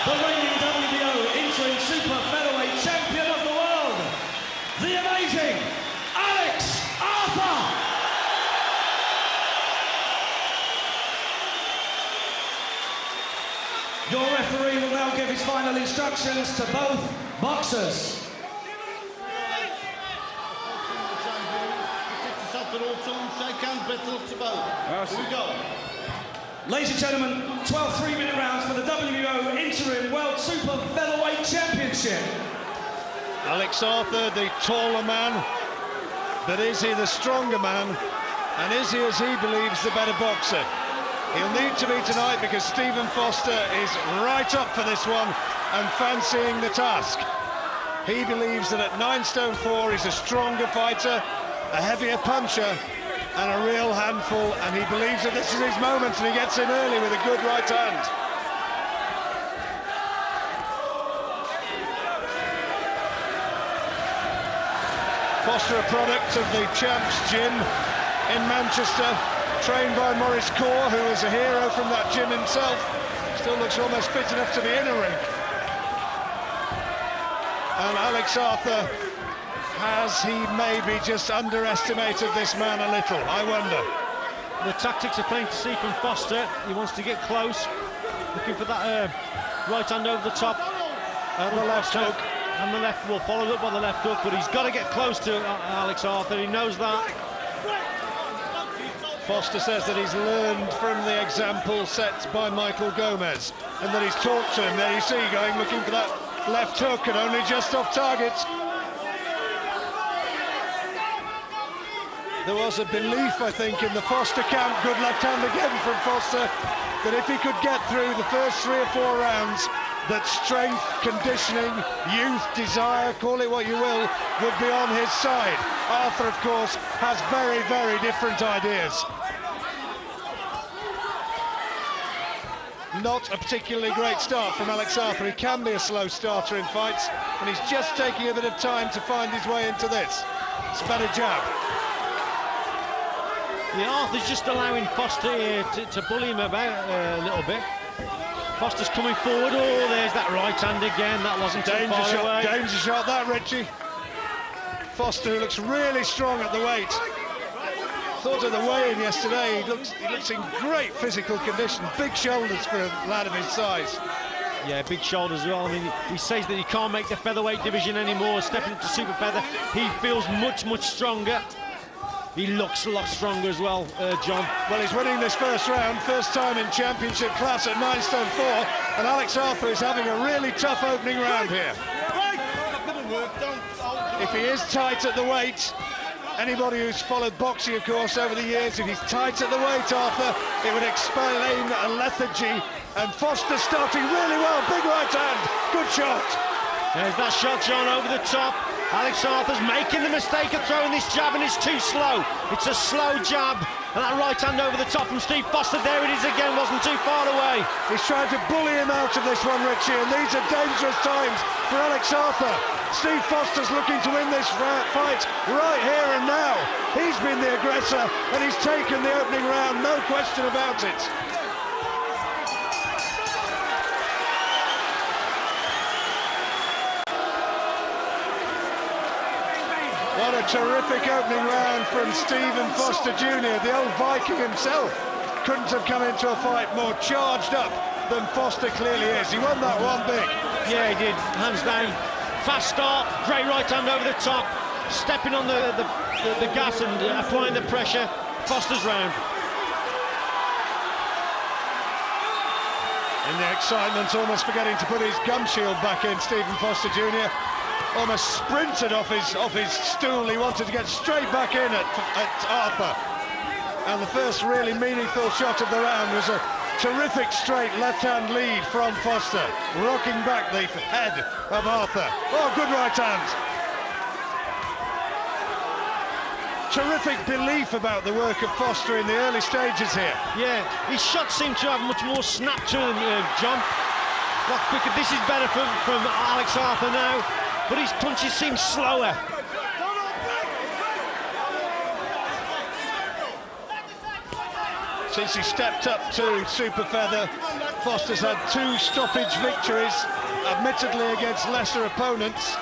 the reigning WBO Interim Super Featherweight Champion of the world, the amazing Alex Arthur! Your referee will now give his final instructions to both boxers. Shake hands, best of luck to both. Here we go. Ladies and gentlemen, 12 3-minute rounds for the WBO Interim World Super Featherweight Championship. Alex Arthur, the taller man, but is he the stronger man? And is he, as he believes, the better boxer? He'll need to be tonight because Stephen Foster is right up for this one and fancying the task. He believes that at 9 stone 4 he's a stronger fighter, a heavier puncher, and a real handful, and he believes that this is his moment, and he gets in early with a good right hand. Foster, a product of the Champs Gym in Manchester, trained by Maurice Corr, who is a hero from that gym himself. Still looks almost fit enough to be in a ring. And Alex Arthur, has he maybe just underestimated this man a little? I wonder. The tactics are plain to see from Foster. He wants to get close, looking for that right hand over the top. And the left hook. And the left will follow up by the left hook, but he's got to get close to Alex Arthur. He knows that. Foster says that he's learned from the example set by Michael Gomez, and that he's taught to him. There you see, going looking for that left hook and only just off target. There was a belief, I think, in the Foster camp, good left hand again from Foster, that if he could get through the first 3 or 4 rounds, that strength, conditioning, youth, desire, call it what you will, would be on his side. Arthur, of course, has very, very different ideas. Not a particularly great start from Alex Arthur. He can be a slow starter in fights, and he's just taking a bit of time to find his way into this. It's a better jab. Yeah, Arthur's just allowing Foster here to bully him about a little bit. Foster's coming forward. Oh, there's that right hand again. That wasn't too Danger far shot, away. danger shot that, Richie. Foster, who looks really strong at the weight. Thought of the weigh-in yesterday, he looks in great physical condition. Big shoulders for a lad of his size. Yeah, big shoulders as well. I mean, he says that he can't make the featherweight division anymore, stepping into super feather. He feels much, much stronger. He looks a lot stronger as well, John. Well, he's winning this first round, first time in championship class at 9 stone 4, and Alex Arthur is having a really tough opening round here. If he is tight at the weight, anybody who's followed boxing, of course, over the years, if he's tight at the weight, Arthur, it would explain a lethargy. And Foster starting really well, big right hand, good shot. There's that shot, John, over the top. Alex Arthur's making the mistake of throwing this jab, and it's too slow. It's a slow jab, and that right hand over the top from Steve Foster. There it is again, wasn't too far away. He's trying to bully him out of this one, Richie, and these are dangerous times for Alex Arthur. Steve Foster's looking to win this fight right here and now. He's been the aggressor, and he's taken the opening round, no question about it. What a terrific opening round from Stephen Foster Jr., the old Viking himself. Couldn't have come into a fight more charged up than Foster clearly is. He won that one big. Yeah, he did, hands down. Fast start, great right hand over the top, stepping on the gas and applying the pressure. Foster's round. In the excitement, almost forgetting to put his gum shield back in, Stephen Foster Jr. almost sprinted off his stool. He wanted to get straight back in at Arthur. And the first really meaningful shot of the round was a terrific straight left-hand lead from Foster, rocking back the head of Arthur. Oh, good right hand. Terrific belief about the work of Foster in the early stages here. Yeah, his shots seem to have much more snap to them, John. Lot quicker. This is better from Alex Arthur now, but his punches seem slower. Since he stepped up to super feather, Foster's had 2 stoppage victories, admittedly against lesser opponents.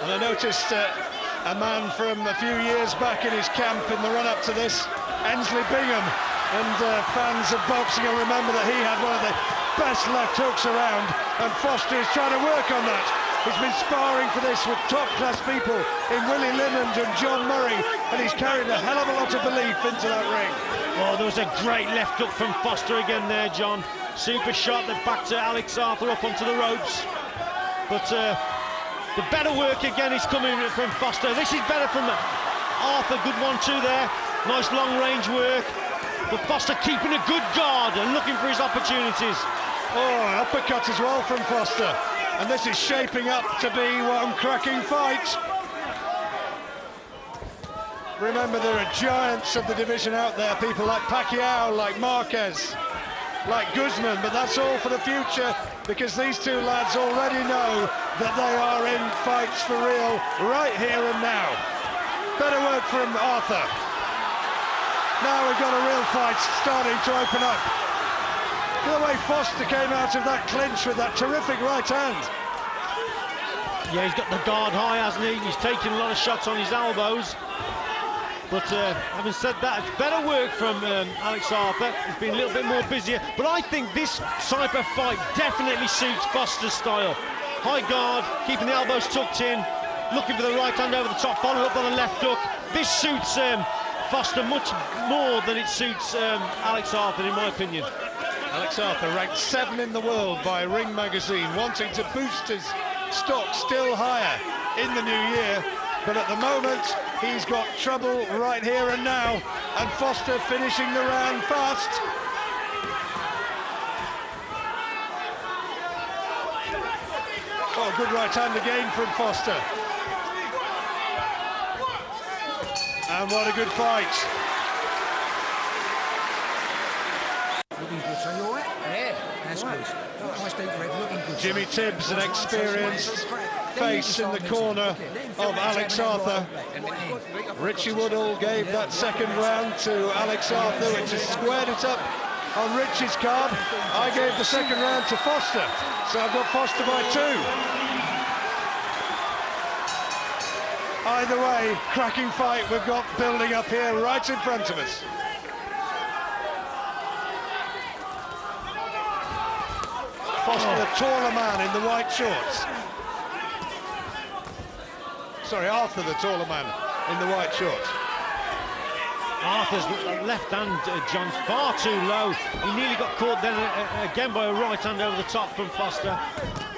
And I noticed a man from a few years back in his camp in the run-up to this, Ensley Bingham, and fans of boxing will remember that he had one of the best left hooks around, and Foster is trying to work on that. He's been sparring for this with top-class people in Willie Limond and John Murray, and he's carried a hell of a lot of belief into that ring. Oh, there was a great left hook from Foster again there, John. Super shot that backed Alex Arthur up onto the ropes. But the better work again is coming from Foster. This is better from Arthur. Good 1-2 there. Nice long-range work. But Foster keeping a good guard and looking for his opportunities. Oh, an uppercut as well from Foster. And this is shaping up to be one cracking fight. Remember, there are giants of the division out there, people like Pacquiao, like Marquez, like Guzman, but that's all for the future, because these 2 lads already know that they are in fights for real right here and now. Better work from Arthur. Now we've got a real fight starting to open up. The way Foster came out of that clinch with that terrific right hand. Yeah, he's got the guard high, hasn't he? He's taking a lot of shots on his elbows. But having said that, it's better work from Alex Arthur. He's been a little bit more busier. But I think this type of fight definitely suits Foster's style. High guard, keeping the elbows tucked in, looking for the right hand over the top, following up on the left hook. This suits Foster much more than it suits Alex Arthur, in my opinion. Alex Arthur ranked 7 in the world by Ring magazine, wanting to boost his stock still higher in the new year, but at the moment he's got trouble right here and now, and Foster finishing the round fast. Oh, good right hand again from Foster. And what a good fight. Looking good, son. You all right? Yeah, that's good. Nice deep red, looking good. Jimmy Tibbs, an experienced face in the corner of Alex Arthur. Richie Woodall gave that second round to Alex Arthur, which has squared it up on Richie's card. I gave the second round to Foster, so I've got Foster by 2. Either way, cracking fight we've got building up here right in front of us. Foster, the taller man in the white shorts. Sorry, Arthur, the taller man in the white shorts. Arthur's left hand, John, far too low. He nearly got caught then again by a right hand over the top from Foster.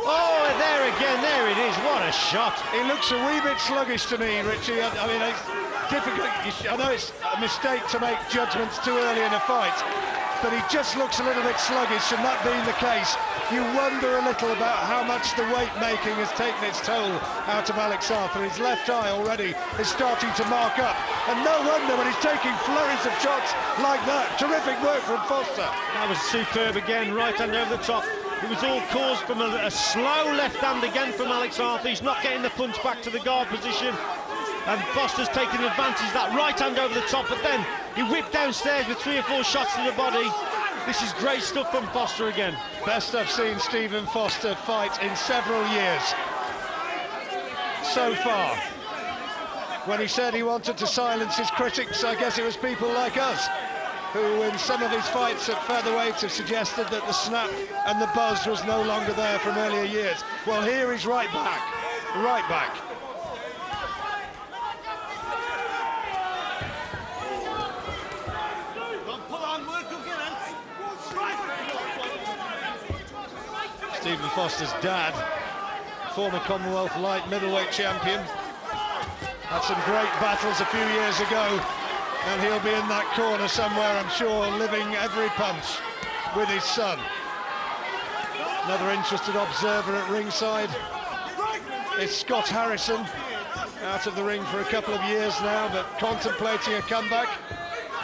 Oh, there again, there it is. What a shot. He looks a wee bit sluggish to me, Richie. I mean, it's difficult. I know it's a mistake to make judgments too early in a fight, but he just looks a little bit sluggish, and that being the case, you wonder a little about how much the weight making has taken its toll out of Alex Arthur. His left eye already is starting to mark up, and no wonder when he's taking flurries of shots like that. Terrific work from Foster. That was superb again, right hand over the top. It was all caused from a slow left hand again from Alex Arthur. He's not getting the punch back to the guard position, and Foster's taking advantage of that right hand over the top, but then he whipped downstairs with 3 or 4 shots to the body. This is great stuff from Foster again. Best I've seen Stephen Foster fight in several years so far. When he said he wanted to silence his critics, I guess it was people like us who in some of his fights at featherweight have suggested that the snap and the buzz was no longer there from earlier years. Well, here he's right back, right back. Stephen Foster's dad, former Commonwealth light middleweight champion, had some great battles a few years ago, and he'll be in that corner somewhere, I'm sure, living every punch with his son. Another interested observer at ringside is Scott Harrison, out of the ring for a couple of years now, but contemplating a comeback,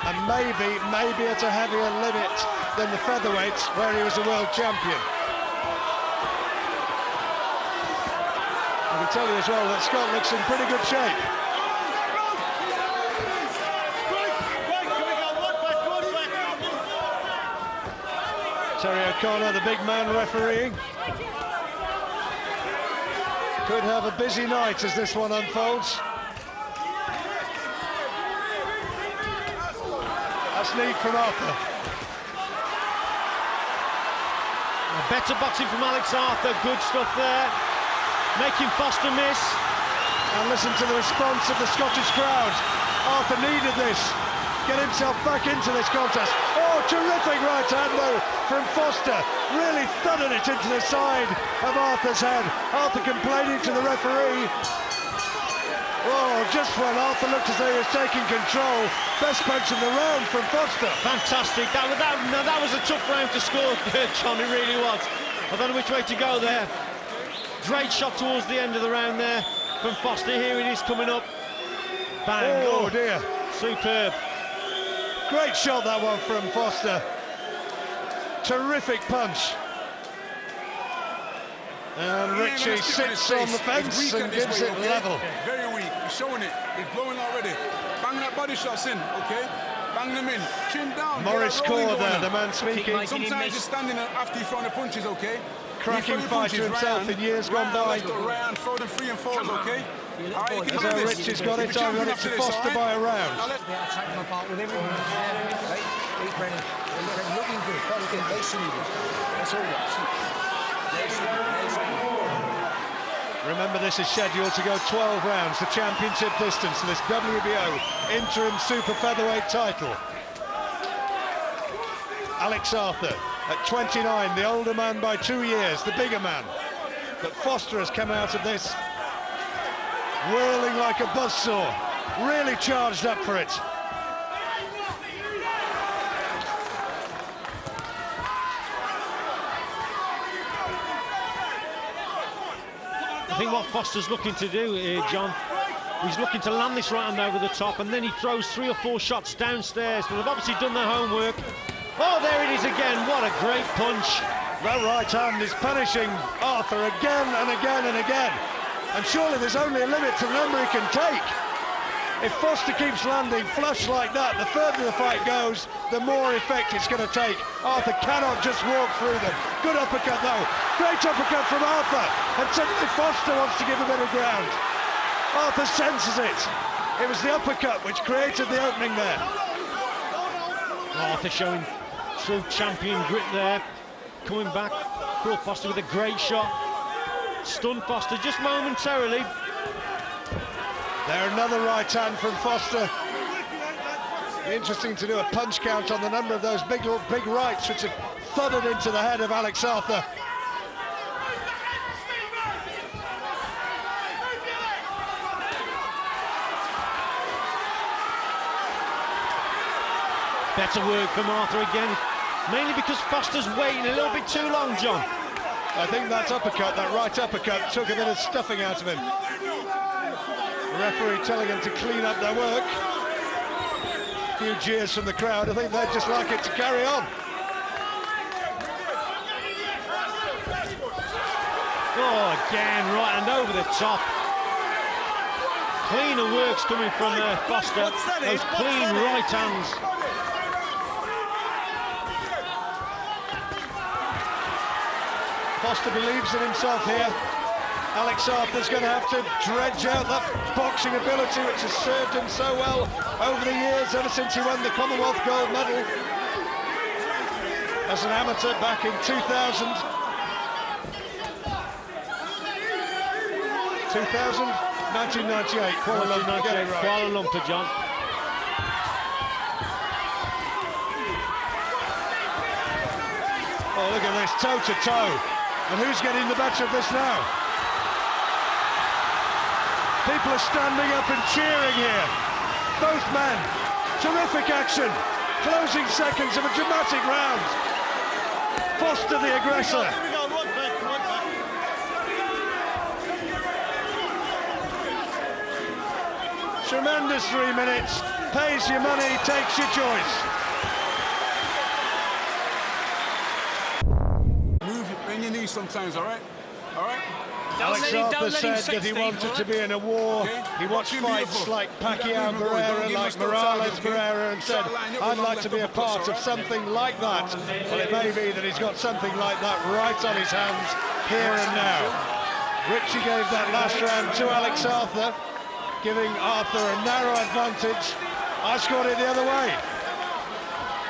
and maybe at a heavier limit than the featherweights, where he was a world champion. I can tell you as well that Scott looks in pretty good shape. Terry O'Connor, the big man refereeing. Could have a busy night as this one unfolds. That's neat from Arthur. Better boxing from Alex Arthur, good stuff there. Making Foster miss. And listen to the response of the Scottish crowd. Arthur needed this. Get himself back into this contest. Oh, terrific right hand though from Foster. Really thudded it into the side of Arthur's head. Arthur complaining to the referee. Oh, just when Arthur looked as though he was taking control. Best punch of the round from Foster. Fantastic. That was a tough round to score, John, it really was. I don't know which way to go there. Great shot towards the end of the round there from Foster. Here it is coming up. Bang. Oh dear. Superb. Great shot that one from Foster. Terrific punch. And Richie sits on the fence and gives it level. Very weak. He's showing it. He's blowing already. Bang that body shots in, okay? Bang them in. Chin down. Maurice Core there, the man speaking. Sometimes you're standing after you throw the punches, okay? Cracking fighter himself in years gone by. Throw them 3 and 4s, okay? As though Richie's got it, I've got it to Foster by a round. Yeah, I'll take them apart with everyone. Eat Brennan. Looking good. They see it. That's all Remember, this is scheduled to go 12 rounds, the championship distance, to this WBO interim super featherweight title. Alex Arthur at 29, the older man by 2 years, the bigger man. But Foster has come out of this whirling like a buzzsaw, really charged up for it. I think what Foster's looking to do here, John, he's looking to land this right hand over the top, and then he throws 3 or 4 shots downstairs. But they've obviously done their homework. Oh, there it is again. What a great punch. That right hand is punishing Arthur again and again and again. And surely there's only a limit to the number he can take. If Foster keeps landing flush like that, the further the fight goes, the more effect it's going to take. Arthur cannot just walk through them. Good uppercut though. Great uppercut from Arthur. And suddenly Foster wants to give a bit of ground. Arthur senses it. It was the uppercut which created the opening there. Arthur showing true champion grit there. Coming back, caught Foster with a great shot. Stunned Foster just momentarily. There, another right hand from Foster. Be interesting to do a punch count on the number of those big rights which have thudded into the head of Alex Arthur. Better work from Arthur again, mainly because Foster's waiting a little bit too long, John. I think that uppercut, that right uppercut, took a bit of stuffing out of him. The referee telling him to clean up their work. A few jeers from the crowd. I think they'd just like it to carry on. Oh, again, right hand over the top. Cleaner works coming from Foster. Those clean right hands. Foster believes in himself here. Alex Arthur's going to have to dredge out that boxing ability which has served him so well over the years, ever since he won the Commonwealth gold medal as an amateur back in 2000. 1998, Kuala Lumpur. Right. Kuala Lumpur, John. Oh, look at this, toe-to-toe. And who's getting the better of this now? People are standing up and cheering here. Both men. Terrific action. Closing seconds of a dramatic round. Foster the aggressor. Here we go, run back. Tremendous 3 minutes. Pays your money, takes your choice. Move, bend your knees sometimes, all right? All right? Alex Arthur said that he wanted to be in a war. He watched fights like Pacquiao Barrera, like Morales Barrera, and said, I'd like to be a part of something like that. Well, it may be that he's got something like that right on his hands, here and now. Richie gave that last round to Alex Arthur, giving Arthur a narrow advantage. I scored it the other way.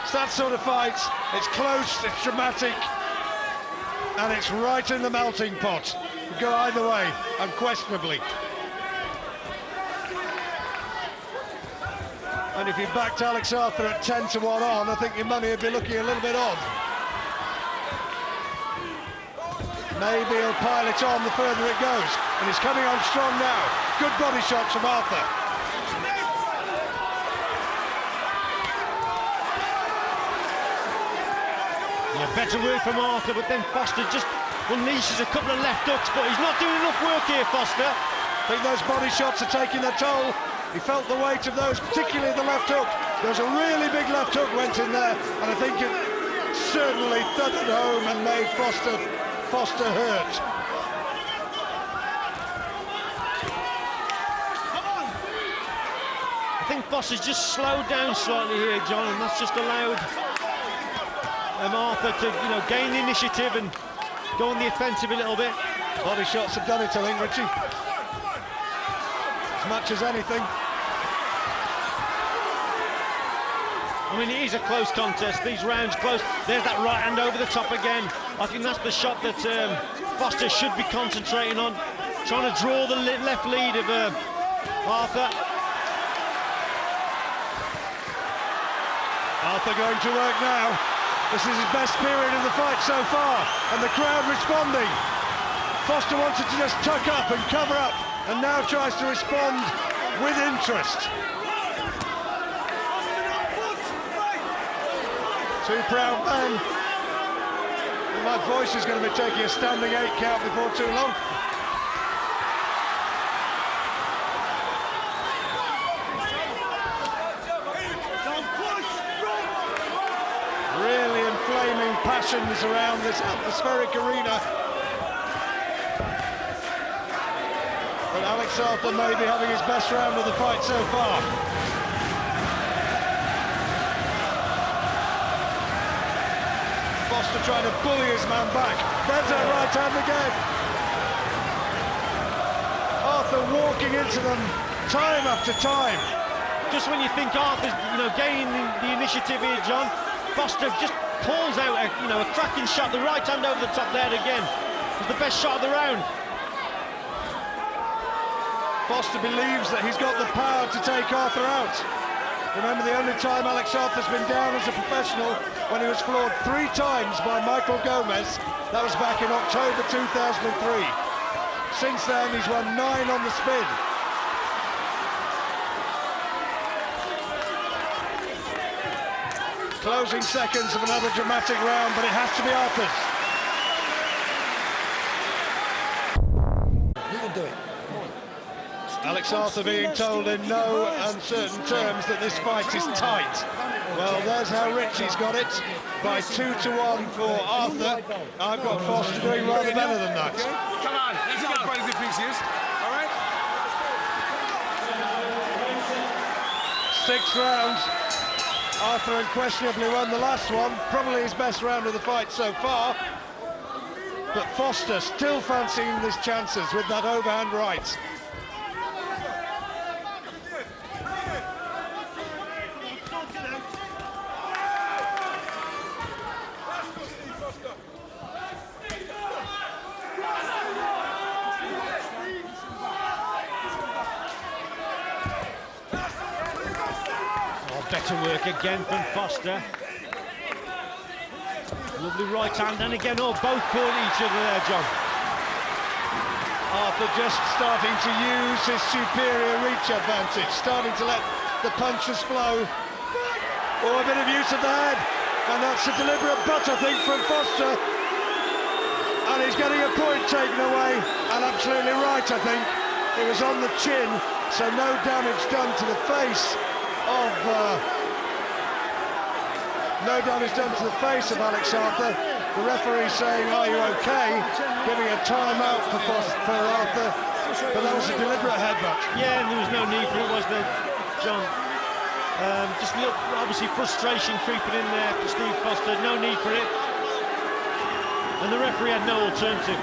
It's that sort of fight. It's close, it's dramatic, and it's right in the melting pot. It could go either way, unquestionably. And if you backed Alex Arthur at 10-1 on, I think your money would be looking a little bit odd. Maybe he'll pile it on the further it goes. And he's coming on strong now. Good body shots from Arthur. Yeah, better work from Arthur, but then Foster just unleashes a couple of left hooks, but he's not doing enough work here, Foster. I think those body shots are taking their toll. He felt the weight of those, particularly the left hook. There was a really big left hook went in there, and I think it certainly thudded home and made Foster hurt. I think Foster's just slowed down slightly here, John, and that's just allowed Arthur to, gain the initiative and go on the offensive a little bit. Body shots have done it, I think, Richie. As much as anything. I mean, it is a close contest, these rounds close. There's that right hand over the top again. I think that's the shot that Foster should be concentrating on, trying to draw the left lead of Arthur. Arthur going to work now. This is his best period of the fight so far, and the crowd responding. Foster wanted to just tuck up and cover up, and now tries to respond with interest. Two proud men. And my voice is going to be taking a standing 8 count before too long. Really inflaming passions around this atmospheric arena. But Alex Arthur may be having his best round of the fight so far. Foster trying to bully his man back. There's that right hand again. Arthur walking into them time after time. Just when you think Arthur's, gaining the initiative here, John, Foster just pulls out a cracking shot. The right hand over the top there again. It's the best shot of the round. Foster believes that he's got the power to take Arthur out. Remember, the only time Alex Arthur's been down as a professional when he was floored 3 times by Michael Gomez. That was back in October 2003. Since then, he's won 9 on the spin. Closing seconds of another dramatic round, but it has to be Arthur's. You can do it. Alex Arthur being told in no uncertain terms that this fight is tight. Well, there's how Richie's got it, by 2-1 for Arthur. I've got Foster doing rather better than that. Okay? Come on, let's go. As bad as he thinks he is. All right? 6 rounds. Arthur unquestionably won the last one, probably his best round of the fight so far. But Foster still fancying his chances with that overhand right. Better work again from Foster. Lovely right hand, and again, both caught each other there, John. Arthur just starting to use his superior reach advantage, starting to let the punches flow. Oh, a bit of use of the head, and that's a deliberate butt, I think, from Foster. And he's getting a point taken away, and absolutely right, I think. It was on the chin, so no damage done to the face of No damage done to the face of Alex Arthur. The referee saying, "Are you okay?" Giving a timeout for Arthur, but that was a deliberate headbutt. Yeah, and there was no need for it, was there, John? Just a little, obviously, frustration creeping in there for Steve Foster. No need for it, and the referee had no alternative.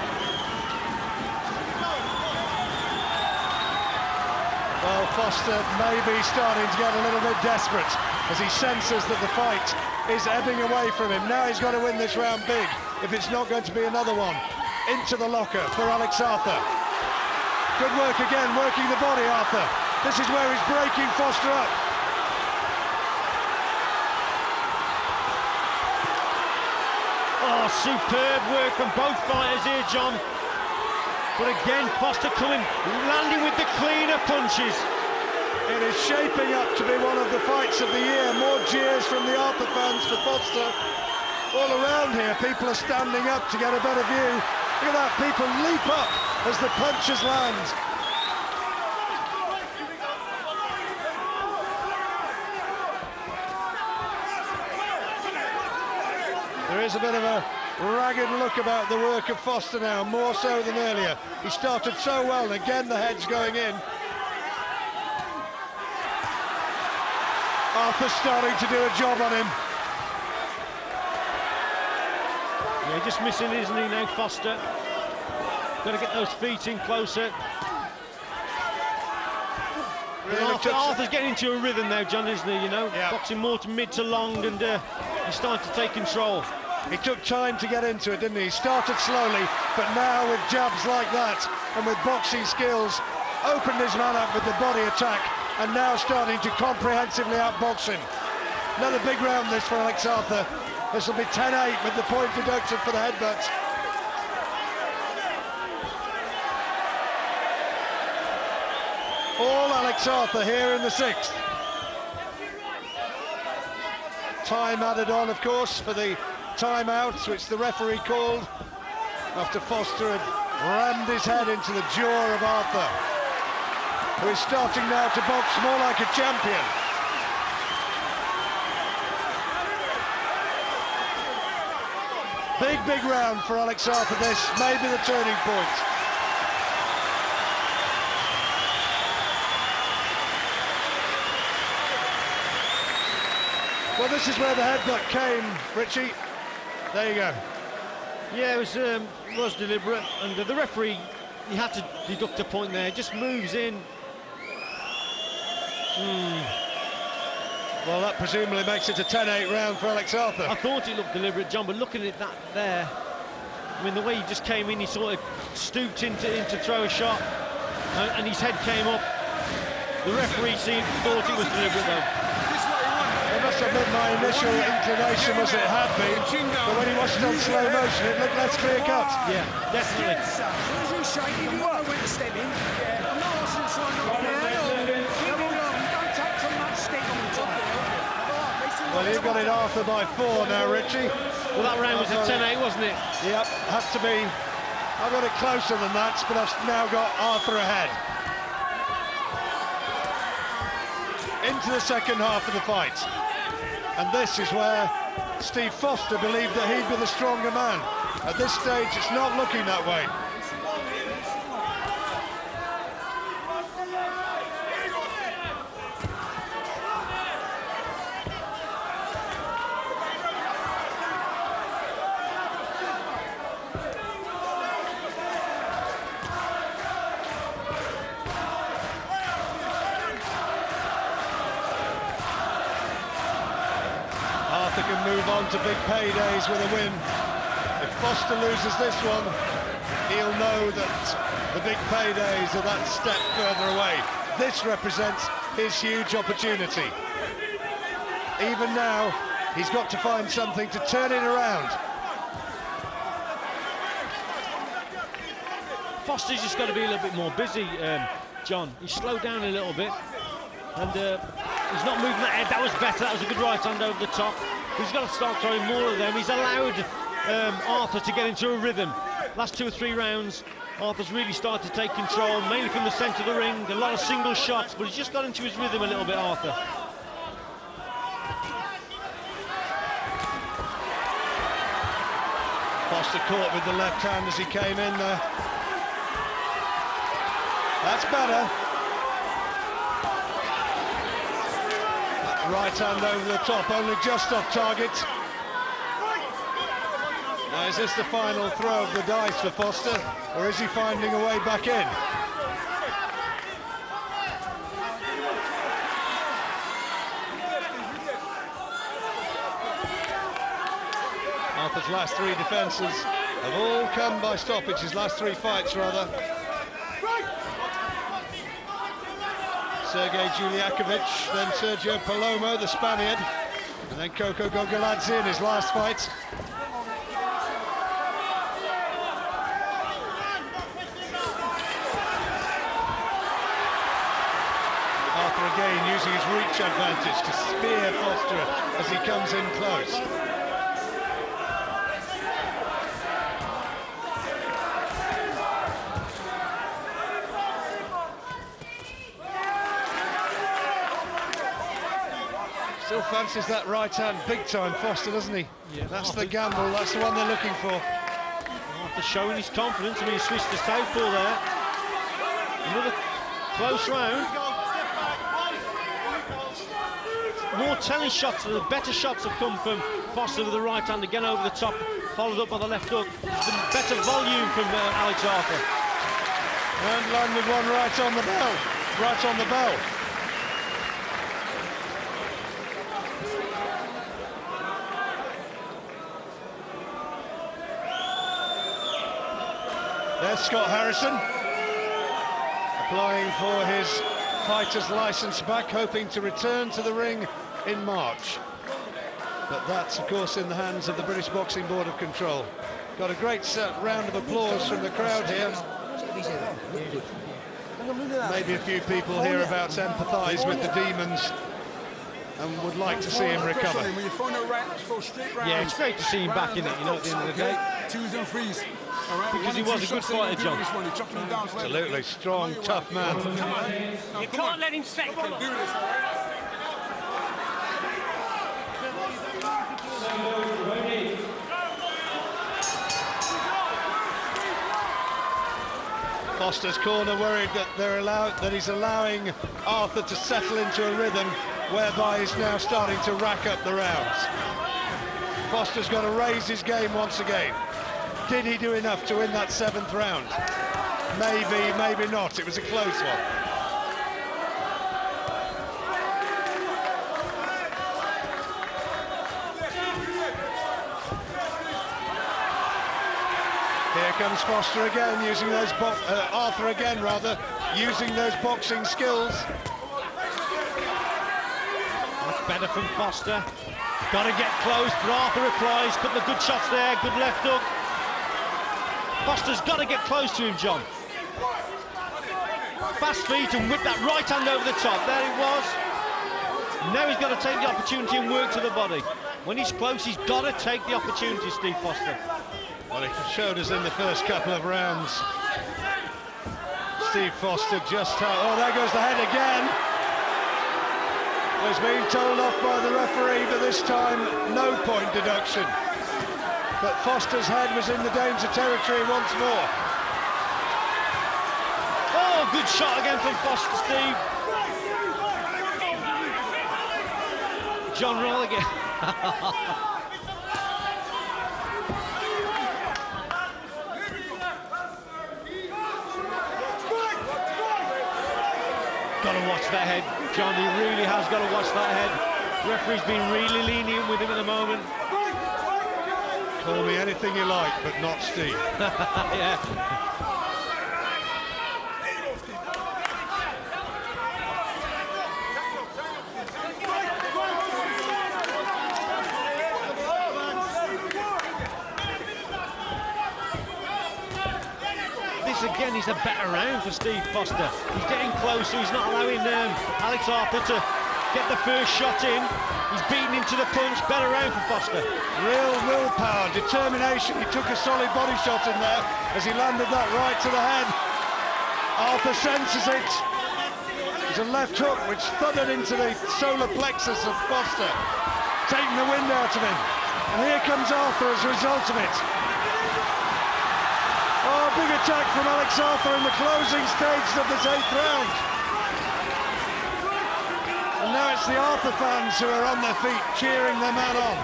Well, Foster may be starting to get a little bit desperate as he senses that the fight is ebbing away from him. Now he's got to win this round big if it's not going to be another one. Into the locker for Alex Arthur. Good work again, working the body, Arthur. This is where he's breaking Foster up. Oh, superb work from both fighters here, John. But again, Foster landing with the cleaner punches. It is shaping up to be one of the fights of the year. More cheers from the Arthur fans for Foster. All around here, people are standing up to get a better view. Look at that, people leap up as the punches land. There is a bit of a ragged look about the work of Foster now, more so than earlier. He started so well, and again the head's going in. Arthur's starting to do a job on him. Yeah, just missing, isn't he, now, Foster? Got to get those feet in closer. Arthur's getting into a rhythm now, John, isn't he, you know? Yeah. Boxing more to mid to long, and he's starting to take control. He took time to get into it, didn't he? He started slowly, but now with jabs like that and with boxing skills, opened his man up with the body attack, and now starting to comprehensively outbox him. Another big round this for Alex Arthur. This will be 10-8 with the point deducted for the headbutt. All Alex Arthur here in the 6th. Time added on, of course, for the timeout, which the referee called after Foster had rammed his head into the jaw of Arthur, who is starting now to box more like a champion. Big round for Alex Arthur. This may be the turning point. Well, this is where the headbutt came, Richie. There you go. Yeah, it was deliberate, and the referee, he had to deduct a point there. Just moves in. Well, that presumably makes it a 10-8 round for Alex Arthur. I thought it looked deliberate, John, but looking at that there, I mean, the way he just came in, he sort of stooped in to throw a shot, and his head came up. The referee thought it was deliberate, though. I must admit my initial inclination was it had been, but when he watched it on slow motion, it looked less clear cut. Yeah, definitely. Well, you've got it Arthur by 4 now, Richie. Well, that round was a 10-8, wasn't it? Yep, had to be. I've got it closer than that, but I've now got Arthur ahead. Into the second half of the fight. And this is where Steve Foster believed that he'd be the stronger man. At this stage, it's not looking that way. Can move on to big paydays with a win. If Foster loses this one, he'll know that the big paydays are that step further away. This represents his huge opportunity. Even now, he's got to find something to turn it around. Foster's just got to be a little bit more busy, John. He's slowed down a little bit, and he's not moving that head. That was better. That was a good right hand over the top. He's got to start throwing more of them. He's allowed Arthur to get into a rhythm. Last 2 or 3 rounds, Arthur's really started to take control, mainly from the centre of the ring. A lot of single shots, but he's just got into his rhythm a little bit, Arthur. Foster caught with the left hand as he came in there. That's better. That right hand over the top, only just off target. Now, is this the final throw of the dice for Foster, or is he finding a way back in? Arthur's last three defences have all come by stoppage, his last three fights rather. Sergei Juliakovic, then Sergio Palomo, the Spaniard, and then Koko Gogoladze in his last fight. Arthur again using his reach advantage to spear Foster as he comes in close. Still fancies that right hand big time, Foster, doesn't he? Yeah, that's the gamble, that's the one they're looking for. After showing his confidence, I mean, he switched to southpaw there. Another close round. More telling shots, the better shots have come from Foster with the right hand again over the top, followed up by the left hook. Better volume from Alex Arthur. And landed one right on the bell, right on the bell. There's Scott Harrison, applying for his fighter's licence back, hoping to return to the ring in March. But that's, of course, in the hands of the British Boxing Board of Control. Got a great round of applause from the crowd here. Maybe a few people hereabouts empathise with the Demons and would like to see him recover. Yeah, it's great to see him back in it, you know, at the end of the day. Choose and freeze. Because he was a good fighter, John. Absolutely, strong, tough man. You can't let him second. Foster's corner worried that he's allowing Arthur to settle into a rhythm whereby he's now starting to rack up the rounds. Foster's got to raise his game once again. Did he do enough to win that 7th round? Maybe, maybe not. It was a close one. Here comes Foster again, using those Arthur again, rather, using those boxing skills. That's better from Foster. Got to get close, but Arthur replies. Couple of good shots there, good left hook. Foster's got to get close to him, John. Fast feet and whip that right hand over the top. There it was. Now he's got to take the opportunity and work to the body. When he's close, he's got to take the opportunity, Steve Foster. Well, he showed us in the first couple of rounds. Steve Foster just how... Oh, there goes the head again. Was being told off by the referee, but this time, no point deduction. But Foster's head was in the danger territory once more. Oh, good shot again from Foster, Steve. John Roll again. Got to watch that head, John. He really has got to watch that head. Referee's been really lenient with him at the moment. Call me anything you like, but not Steve. Yeah. This again is a better round for Steve Foster. He's getting closer. He's not allowing Alex Arthur to get the first shot in. He's beaten into the punch. Better round for Foster. Real willpower, determination. He took a solid body shot in there as he landed that right to the head. Arthur senses it. There's a left hook which thudded into the solar plexus of Foster, taking the wind out of him. And here comes Arthur as a result of it. Oh, big attack from Alex Arthur in the closing stages of this 8th round. And now it's the Arthur fans who are on their feet cheering their man on.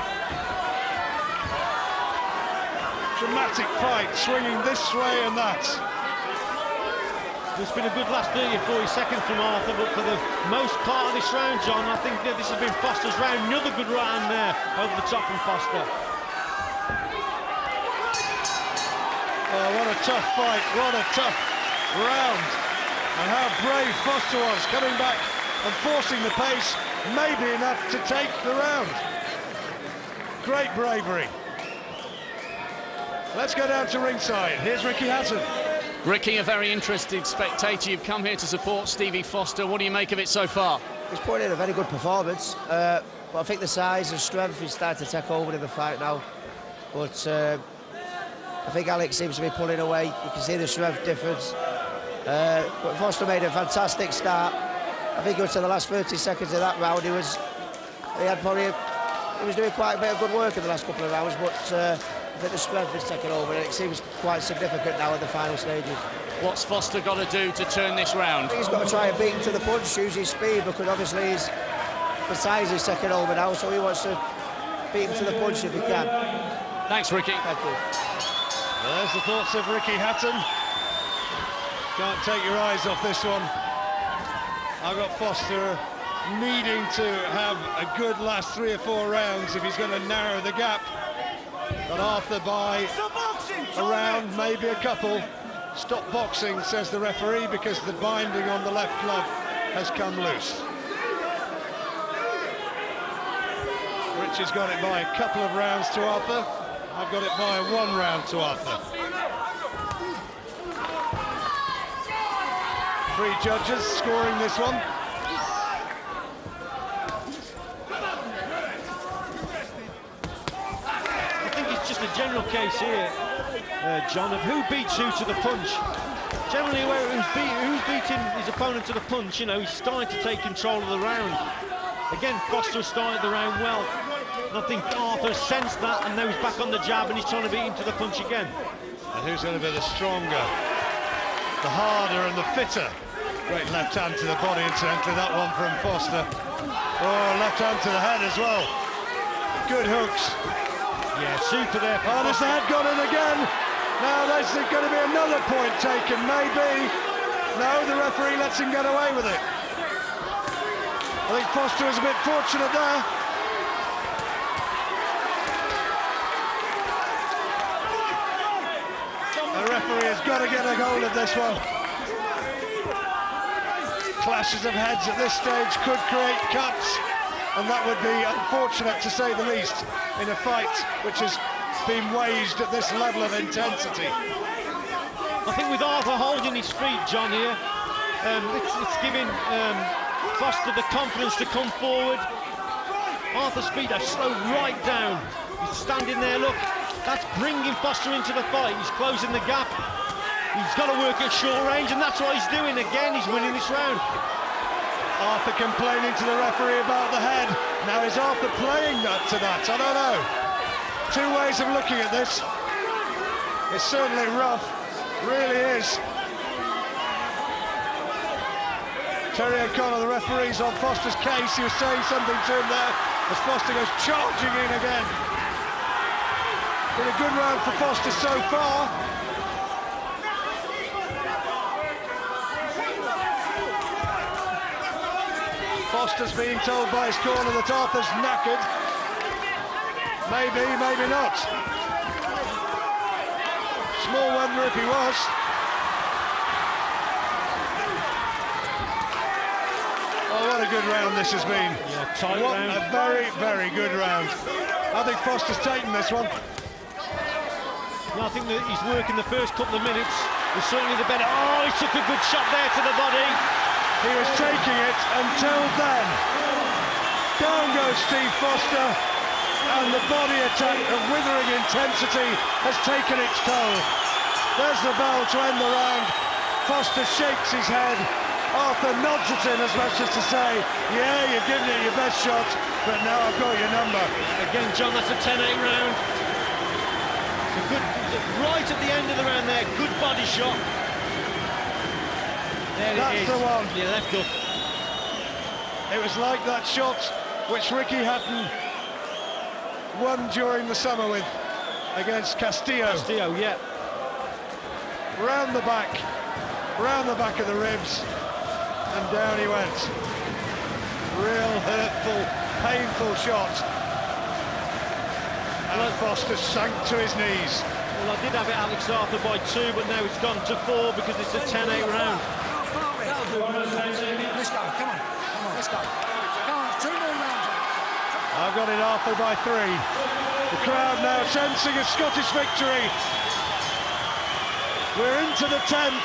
Dramatic fight, swinging this way and that. It's been a good last 30 or 40 seconds from Arthur, but for the most part of this round, John, I think that this has been Foster's round. Another good round there over the top from Foster. Oh, what a tough fight, what a tough round. And how brave Foster was, coming back and forcing the pace, maybe enough to take the round. Great bravery. Let's go down to ringside. Here's Ricky Hatton. Ricky, a very interested spectator. You've come here to support Stevie Foster. What do you make of it so far? He's put in a very good performance, but I think the size and strength is starting to take over in the fight now. But I think Alex seems to be pulling away. You can see the strength difference. But Foster made a fantastic start. I think it was to the last 30 seconds of that round. He was doing quite a bit of good work in the last couple of rounds, but I think the strength is taking over, and it seems quite significant now at the final stages. What's Foster got to do to turn this round? I think he's got to try and beat him to the punch, use his speed, because obviously the size is taking over now, so he wants to beat him to the punch if he can. Thanks, Ricky. Thank you. There's the thoughts of Ricky Hatton. Can't take your eyes off this one. I've got Foster needing to have a good last 3 or 4 rounds if he's going to narrow the gap. Got Arthur by a round, maybe a couple. Stop boxing, says the referee, because the binding on the left glove has come loose. Rich has got it by a couple of rounds to Arthur. I've got it by 1 round to Arthur. 3 judges scoring this one. Just a general case here, John, of who beats who to the punch. Generally, who's beating his opponent to the punch, you know, he's starting to take control of the round. Again, Foster started the round well, and I think Arthur sensed that, and now he's back on the jab, and he's trying to beat him to the punch again. And who's going to be the stronger, the harder and the fitter? Great left hand to the body, incidentally, that one from Foster. Oh, left hand to the head as well. Good hooks. Yeah, super there. Oh, has the head gone in again? Now there's going to be another point taken, maybe. No, the referee lets him get away with it. I think Foster was a bit fortunate there. The referee has got to get a hold of this one. Clashes of heads at this stage could create cuts, and that would be unfortunate, to say the least, in a fight which has been waged at this level of intensity. I think with Arthur holding his feet, John, here, it's giving Foster the confidence to come forward. Arthur's feet have slowed right down. He's standing there, look. That's bringing Foster into the fight. He's closing the gap. He's got to work at short range, and that's what he's doing. Again, he's winning this round. Arthur complaining to the referee about the head. Now is Arthur playing that to that? I don't know. 2 ways of looking at this. It's certainly rough, really is. Terry O'Connor, the referee's on Foster's case. He was saying something to him there as Foster goes charging in again. Been a good round for Foster so far. Foster's being told by his corner that Arthur's knackered. Maybe, maybe not. Small wonder if he was. Oh, what a good round this has been. Yeah, tight what round. A very, very good round. I think Foster's taken this one. Yeah, I think that he's working the first couple of minutes. Was certainly the better. Oh, he took a good shot there to the body. He was taking it until then. Down goes Steve Foster, and the body attack of withering intensity has taken its toll. There's the bell to end the round. Foster shakes his head. Arthur nods at him as much as to say, yeah, you've given it your best shot, but now I've got your number. Again, John, that's a 10-8 round. A good, right at the end of the round there, good body shot. There That's it is. the one. Yeah, left up. It was like that shot which Ricky Hatton won during the summer with against Castillo. Castillo, yeah. Round the back of the ribs, and down he went. Real hurtful, painful shot. And Foster sank to his knees. Well, I did have it Alex Arthur by 2, but now it's gone to 4 because it's a 10-8 round. Let's go, come on, let's go. Come on, 2 more rounds. I've got it Arthur by 3. The crowd now sensing a Scottish victory. We're into the 10th.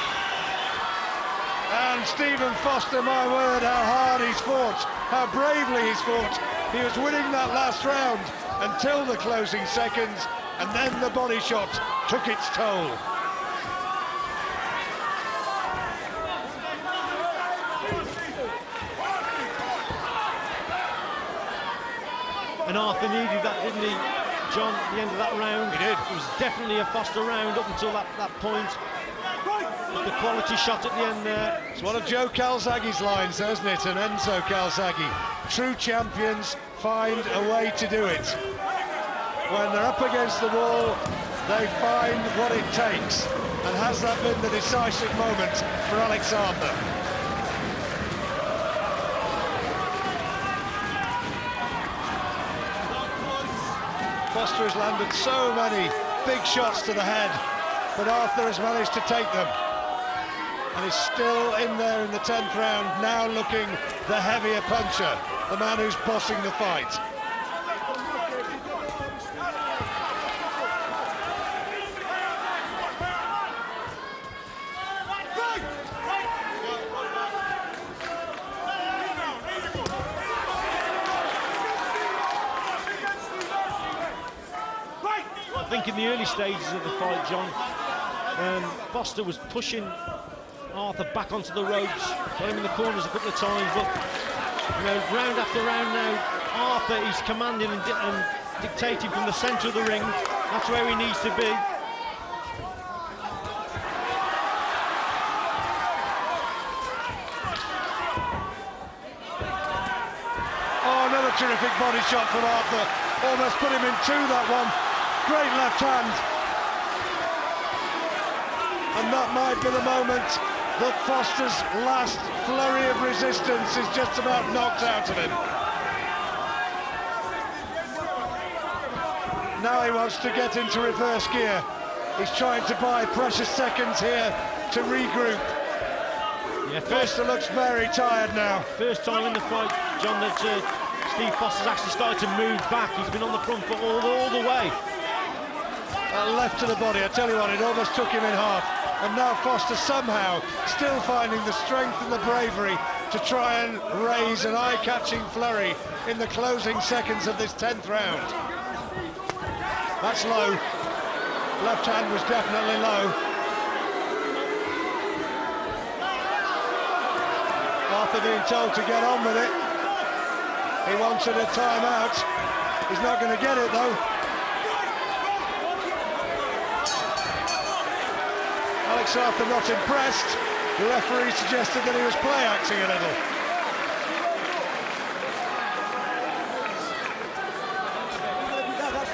And Stephen Foster, my word, how hard he's fought, how bravely he's fought. He was winning that last round until the closing seconds, and then the body shot took its toll. And Arthur needed that, didn't he, John, at the end of that round? He did. It was definitely a Foster round up until that point. But the quality shot at the end there. It's one of Joe Calzaghe's lines, isn't it? And Enzo Calzaghe. True champions find a way to do it. When they're up against the wall, they find what it takes. And has that been the decisive moment for Alex Arthur? Foster has landed so many big shots to the head, but Arthur has managed to take them. And is still in there in the 10th round, now looking the heavier puncher, the man who's bossing the fight. I think in the early stages of the fight, John, Foster was pushing Arthur back onto the ropes, got him in the corners a couple of times, but you know, round after round now, Arthur is commanding and dictating from the centre of the ring. That's where he needs to be. Oh, another terrific body shot from Arthur. Almost put him in 2, that one. Great left hand. And that might be the moment that Foster's last flurry of resistance is just about knocked out of him. Now he wants to get into reverse gear. He's trying to buy precious seconds here to regroup. Yeah, Foster looks very tired now. First time in the fight, John, that Steve Foster's actually started to move back. He's been on the front foot all the way. Left to the body, I tell you what, it almost took him in half. And now Foster somehow still finding the strength and the bravery to try and raise an eye-catching flurry in the closing seconds of this 10th round. That's low. Left hand was definitely low. Arthur being told to get on with it. He wanted a timeout. He's not going to get it though. Alex Arthur not impressed. The referee suggested that he was play-acting a little.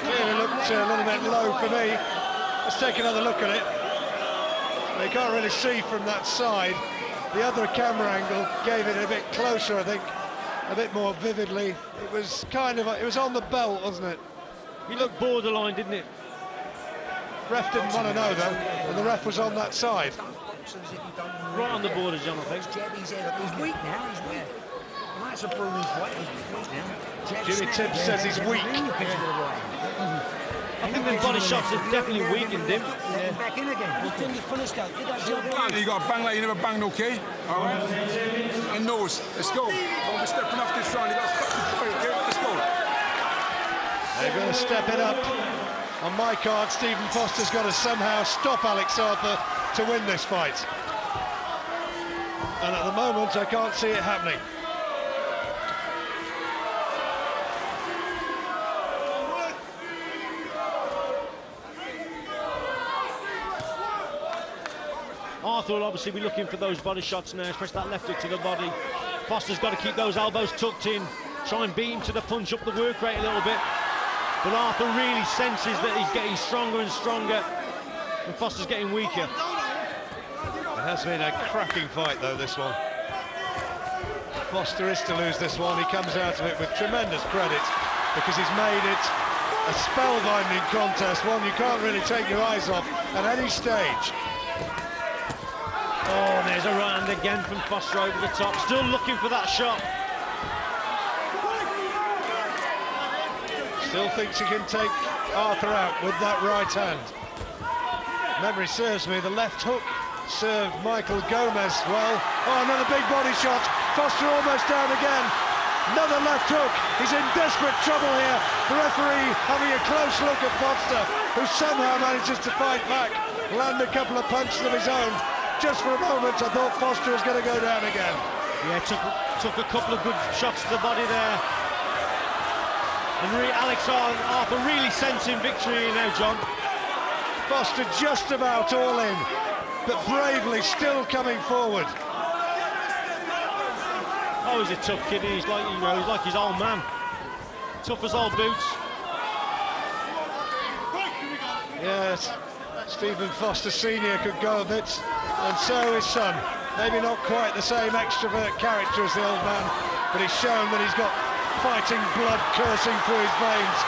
Clearly looked a little bit low for me. Let's take another look at it. You can't really see from that side. The other camera angle gave it a bit closer, I think, a bit more vividly. It was kind of, it was on the belt, wasn't it? He looked borderline, didn't it? Ref didn't want to know though, and the ref was on that side. Right on the border, John, I think. He's weak now, he's weak. That's a brutal fight, he's weak now. Jimmy Tibbs says he's weak. I think the body shots have definitely weakened him. Back in again. You got to bang like you never banged, okay? All right? And nose. Let's go. Don't be stepping off this round. You got to stop this fight, okay? Let's go. They're going to step it up. On my card, Stephen Foster's got to somehow stop Alex Arthur to win this fight. And at the moment, I can't see it happening. Arthur will obviously be looking for those body shots now, especially that left hook to the body. Foster's got to keep those elbows tucked in, try and beat him to the punch, up the work rate a little bit. But Arthur really senses that he's getting stronger and stronger, and Foster's getting weaker. It has been a cracking fight, though, this one. Foster is to lose this one. He comes out of it with tremendous credit because he's made it a spellbinding contest, one you can't really take your eyes off at any stage. Oh, and there's a right hand again from Foster over the top, still looking for that shot. Still thinks he can take Arthur out with that right hand. Memory serves me, the left hook served Michael Gomez well. Oh, another big body shot. Foster almost down again. Another left hook. He's in desperate trouble here. The referee having a close look at Foster, who somehow manages to fight back, land a couple of punches of his own. Just for a moment, I thought Foster was going to go down again. Yeah, took a couple of good shots to the body there. And Alex Arthur really sensing victory now, John. Foster just about all in, but bravely still coming forward. Oh, he's a tough kid. He's like, you know, he's like his old man. Tough as old boots. Yes, Stephen Foster Sr. could go a bit, and so his son. Maybe not quite the same extrovert character as the old man, but he's shown that he's got fighting blood coursing through his veins.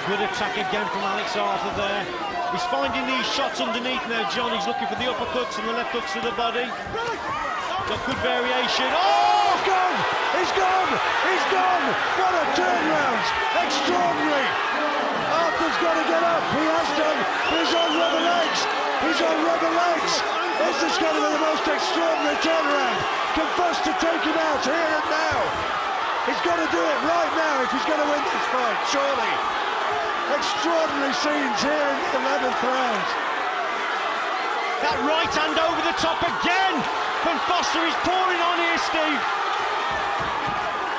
Good attack again from Alex Arthur there. He's finding these shots underneath now, John. He's looking for the uppercuts and the left hooks to the body. Got good variation. Oh, gone! He's gone! He's gone! What a turnaround! Extraordinary! Arthur's got to get up. He has done. He's on rubber legs. He's on rubber legs. This is going to be the most extraordinary turnaround. Can Foster take him out here and now? He's got to do it right now if he's going to win this fight, surely. Extraordinary scenes here in the 11th round. That right hand over the top again from Foster. He's pouring on here, Steve.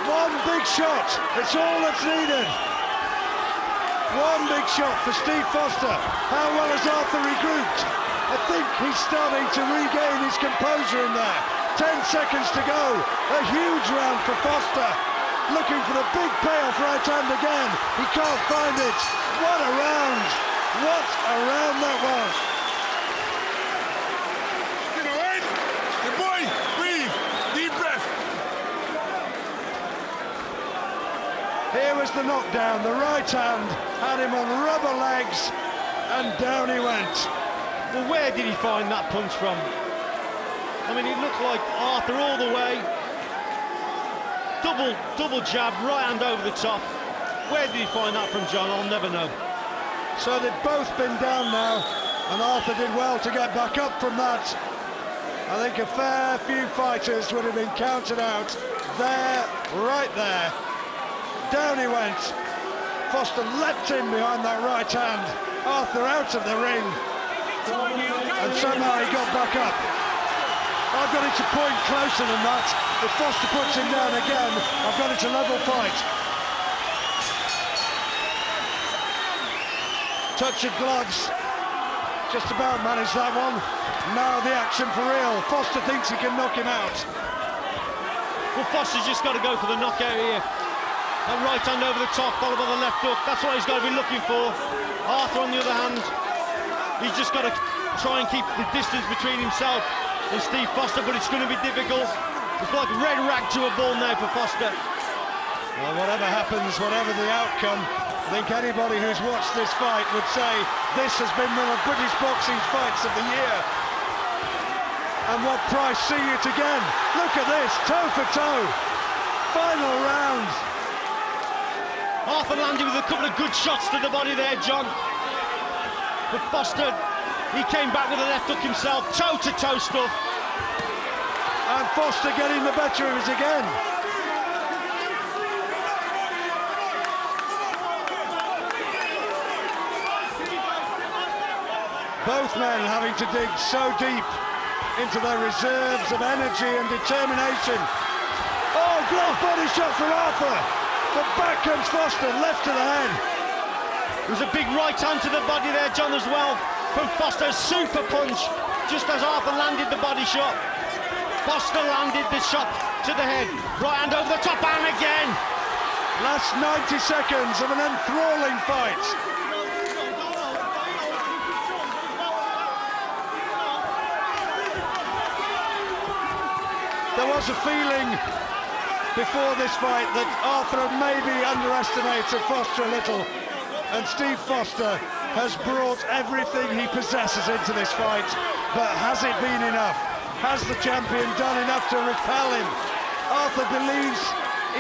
One big shot. It's all that's needed. One big shot for Steve Foster. How well has Arthur regrouped? I think he's starting to regain his composure in there. 10 seconds to go. A huge round for Foster. Looking for the big payoff right hand again. He can't find it. What a round. What a round that was. You know what? Your boy, breathe. Deep breath. Here was the knockdown. The right hand had him on rubber legs, and down he went. Well, where did he find that punch from? I mean, it looked like Arthur all the way. Double jab, right hand over the top. Where did he find that from, John? I'll never know. So they've both been down now, and Arthur did well to get back up from that. I think a fair few fighters would have been counted out. There, right there. Down he went. Foster leapt in behind that right hand. Arthur out of the ring. And somehow he got back up. I've got it to point closer than that. If Foster puts him down again, I've got it to level fight. Touch of gloves. Just about managed that one. Now the action for real. Foster thinks he can knock him out. Well, Foster's just got to go for the knockout here. That right hand over the top, followed by the left hook. That's what he's got to be looking for. Arthur, on the other hand, he's just got to try and keep the distance between himself and Steve Foster, but it's going to be difficult. It's like red rag to a bull now for Foster. Well, whatever happens, whatever the outcome, I think anybody who's watched this fight would say this has been one of British boxing's fights of the year. And what price see it again? Look at this, toe for toe. Final round. Arthur landed with a couple of good shots to the body there, John. But Foster, he came back with a left hook himself, toe-to-toe stuff. And Foster getting the better of it again. Both men having to dig so deep into their reserves of energy and determination. Oh, great body shot from Arthur. But back comes Foster, left to the head. There was a big right hand to the body there, John, as well, from Foster. Super punch, just as Arthur landed the body shot. Foster landed the shot to the head. Right hand over the top, and again. Last 90 seconds of an enthralling fight. There was a feeling before this fight that Arthur had maybe underestimated Foster a little, and Steve Foster has brought everything he possesses into this fight, but has it been enough? Has the champion done enough to repel him? Arthur believes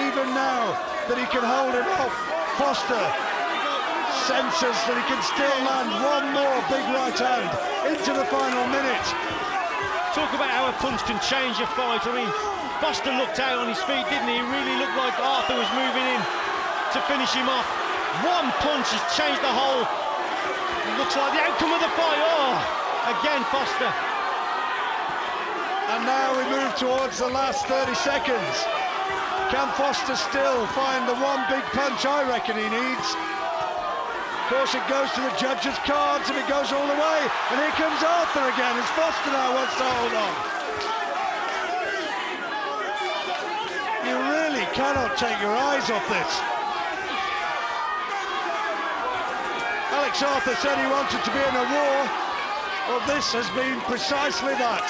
even now that he can hold him off. Foster senses that he can still land one more big right hand into the final minute. Talk about how a punch can change a fight. I mean, Foster looked out on his feet, didn't he? He really looked like Arthur was moving in to finish him off. One punch has changed the whole. Looks like the outcome of the fight. Oh, again, Foster. And now we move towards the last 30 seconds. Can Foster still find the one big punch I reckon he needs? Of course, it goes to the judges' cards if it goes all the way. And here comes Arthur again, as Foster now wants to hold on. You really cannot take your eyes off this. Alex Arthur said he wanted to be in a war. Well, this has been precisely that.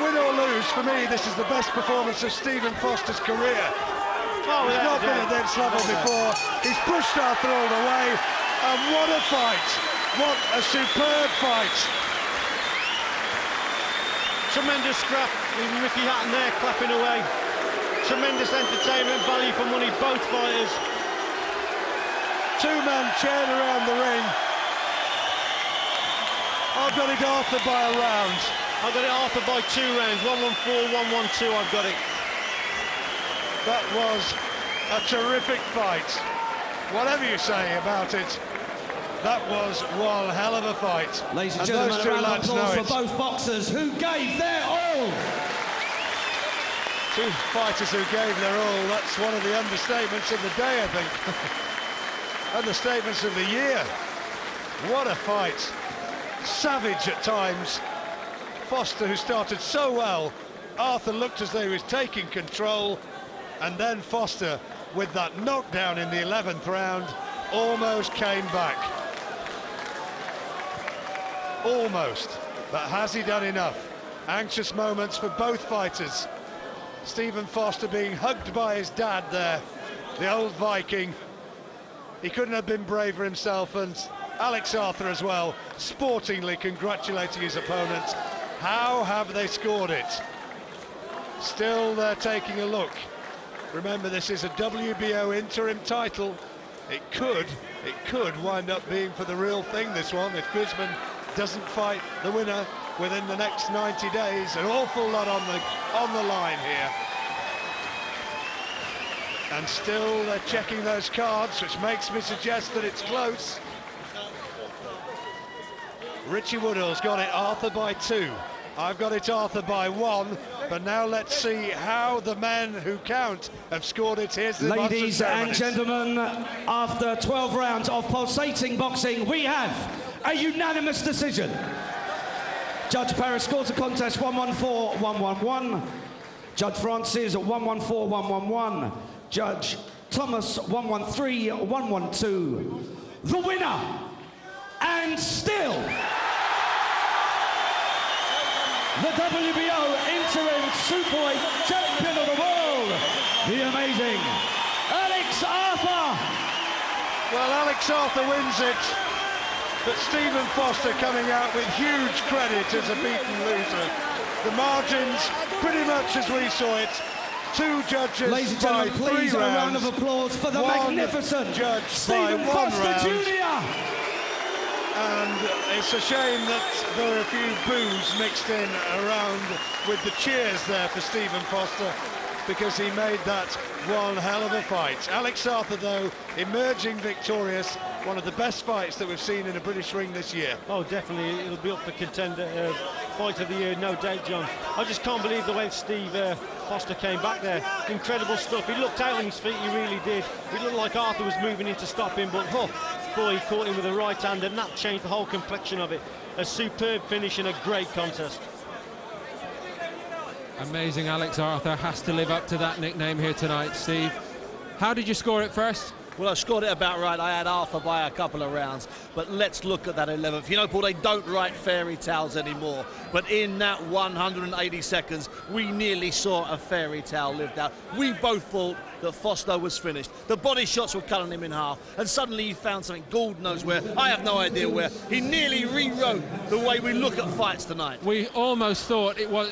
Win or lose, for me, this is the best performance of Stephen Foster's career. Oh, He's not been at this level before. He's pushed Arthur all the way, and what a fight! What a superb fight! Tremendous scrap with Ricky Hatton there clapping away. Tremendous entertainment value for money, both fighters. Two men chaired around the ring. I've got it Arthur by a round. I've got it Arthur by 2 rounds, 1-1-4, 1-1-2, I've got it. That was a terrific fight. Whatever you say about it, that was one hell of a fight. Ladies and gentlemen, those a two round of lads know applause it. for both boxers who gave their all. Two fighters who gave their all. That's one of the understatements of the day, I think. Understatements of the year. What a fight. Savage at times. Foster, who started so well. Arthur looked as though he was taking control, and then Foster, with that knockdown in the 11th round, almost came back. Almost. But has he done enough? Anxious moments for both fighters. Stephen Foster being hugged by his dad there, the old Viking. He couldn't have been braver himself, and Alex Arthur as well, sportingly congratulating his opponent. How have they scored it? Still, they're taking a look. Remember, this is a WBO interim title. It could wind up being for the real thing, this one, if Guzman doesn't fight the winner within the next 90 days. An awful lot on the line here. And still, they're checking those cards, which makes me suggest that it's close. Richie Woodall's got it Arthur by 2. I've got it Arthur by 1. But now let's see how the men who count have scored it. Here's the Ladies and gentlemen, after 12 rounds of pulsating boxing, we have a unanimous decision. Judge Paris scores the contest 1-1-4, 1-1-1. Judge Francis 1-1-4, 1-1-1. Judge Thomas 1-1-3, 1-1-2. The winner, and still the WBO Interim Superweight Champion of the world, the amazing Alex Arthur. Well, Alex Arthur wins it, but Stephen Foster coming out with huge credit as a beaten loser. The margins, pretty much as we saw it. Two judges. Ladies and by gentlemen, please 3 a rounds. round of applause for the magnificent judge Stephen by 1 Foster round. Jr. And it's a shame that there are a few boos mixed in around with the cheers there for Stephen Foster. because he made that one hell of a fight. Alex Arthur, though, emerging victorious. One of the best fights that we've seen in a British ring this year. Oh, definitely, it'll be up for contender, fight of the year, no doubt, John. I just can't believe the way Steve Foster came back there. Incredible stuff. He looked out on his feet, he really did. It looked like Arthur was moving in to stop him, but boy, he caught him with a right hand, and that changed the whole complexion of it. A superb finish in a great contest. Amazing. Alex Arthur has to live up to that nickname here tonight. Steve, how did you score it first? Well, I scored it about right. I had Arthur by a couple of rounds. But let's look at that 11th. You know, Paul, they don't write fairy tales anymore. But in that 180 seconds, we nearly saw a fairy tale lived out. We both thought that Foster was finished. The body shots were cutting him in half. And suddenly he found something, God knows where. I have no idea where. He nearly rewrote the way we look at fights tonight. We almost thought it was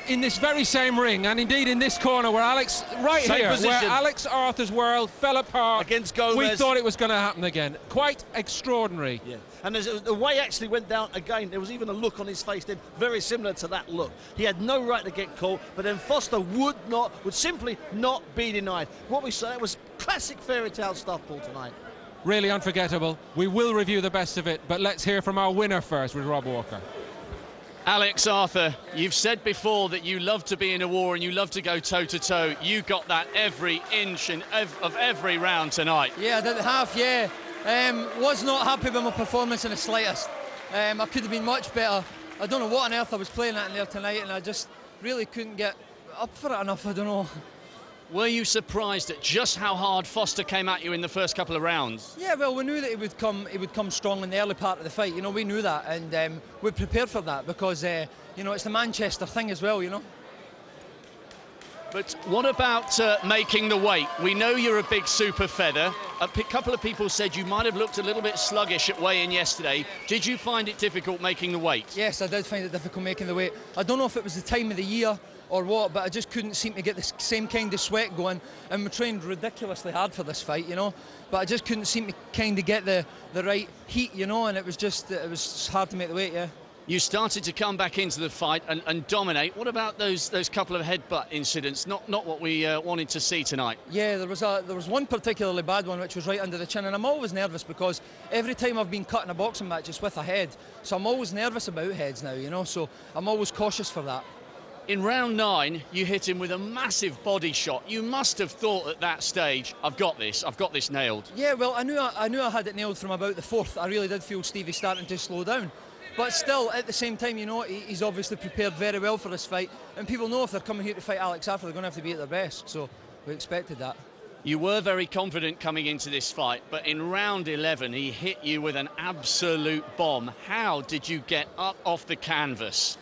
in this very same ring, and indeed in this corner where Alex, right Same here, position. where Alex Arthur's world fell apart. Against Gomez. We thought it was going to happen again. Quite extraordinary. Yeah. And the way actually went down again, there was even a look on his face then very similar to that look. He had no right to get caught, but then Foster would simply not be denied. What we saw, it was classic fairy tale stuff, Paul, tonight. Really unforgettable. We will review the best of it, but let's hear from our winner first with Rob Walker. Alex Arthur, you've said before that you love to be in a war and you love to go toe-to-toe. You got that every inch of every round tonight. Yeah, I did half, yeah. Was not happy with my performance in the slightest. I could have been much better. I don't know what on earth I was playing at in there tonight, and I just really couldn't get up for it enough, I don't know. Were you surprised at just how hard Foster came at you in the first couple of rounds? Yeah, well, we knew that he would come strong in the early part of the fight. You know, we knew that, and we prepared for that because, you know, it's the Manchester thing as well, you know. But what about making the weight? We know you're a big super feather. A couple of people said you might have looked a little bit sluggish at weigh-in yesterday. Did you find it difficult making the weight? Yes, I did find it difficult making the weight. I don't know if it was the time of the year or what, but I just couldn't seem to get the same kind of sweat going, and we trained ridiculously hard for this fight, you know, but I just couldn't seem to kind of get the right heat, you know, and it was hard to make the weight, yeah. You started to come back into the fight and dominate. What about those couple of headbutt incidents? Not what we wanted to see tonight. Yeah, there was one particularly bad one which was right under the chin, and I'm always nervous because every time I've been cut in a boxing match it's with a head, so I'm always nervous about heads now, you know, so I'm always cautious for that. In round 9, you hit him with a massive body shot. You must have thought at that stage, I've got this nailed. Yeah, well, I knew I had it nailed from about the 4th. I really did feel Stevie starting to slow down. But still, at the same time, you know, he's obviously prepared very well for this fight. And people know if they're coming here to fight Alex Arthur, they're going to have to be at their best. So we expected that. You were very confident coming into this fight, but in round 11, he hit you with an absolute bomb. How did you get up off the canvas?